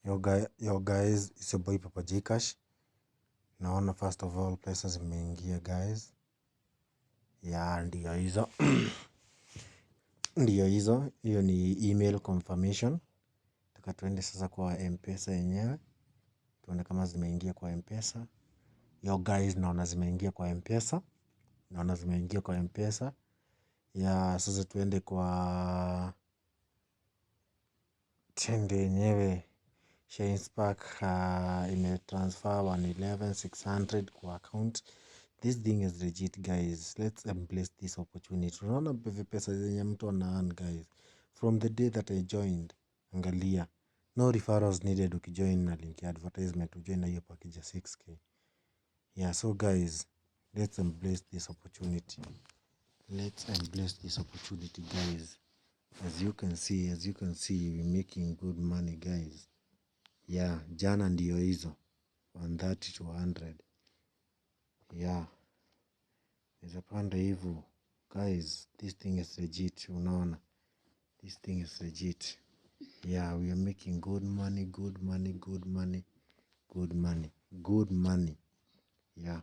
Yo guys, it's your boy Papa J Cash. Naona first of all pesa zimeingia guys. Ya ndiyo hizo. Ndiyo hizo, hiyo ni email confirmation. Taka tuende sasa kwa M-Pesa yenyewe. Tuone kama zimeingia kwa M-Pesa. Yo guys, naona zimeingia kwa M-Pesa. Naona zimeingia kwa M-Pesa. Ya sasa tuende kwa tende yenyewe. Shane Spark imetransfer 111,600 kwa account. This thing is legit guys. Let's embrace this opportunity. Unaona pesa zenye mtu ana earn guys. From the day that I joined, angalia. No referrals needed ukijoin na link ya advertisement ujoin na hiyo package ya 6K. Yeah, so guys, let's embrace this opportunity. Let's embrace this opportunity guys. As you can see, we're making good money guys. Yeah, jana ndiyo hizo 130 to 100. Yeah, nizapanda hivyo guys, this thing is legit. Unaona, this thing is legit. Yeah, we are making good money. Yeah.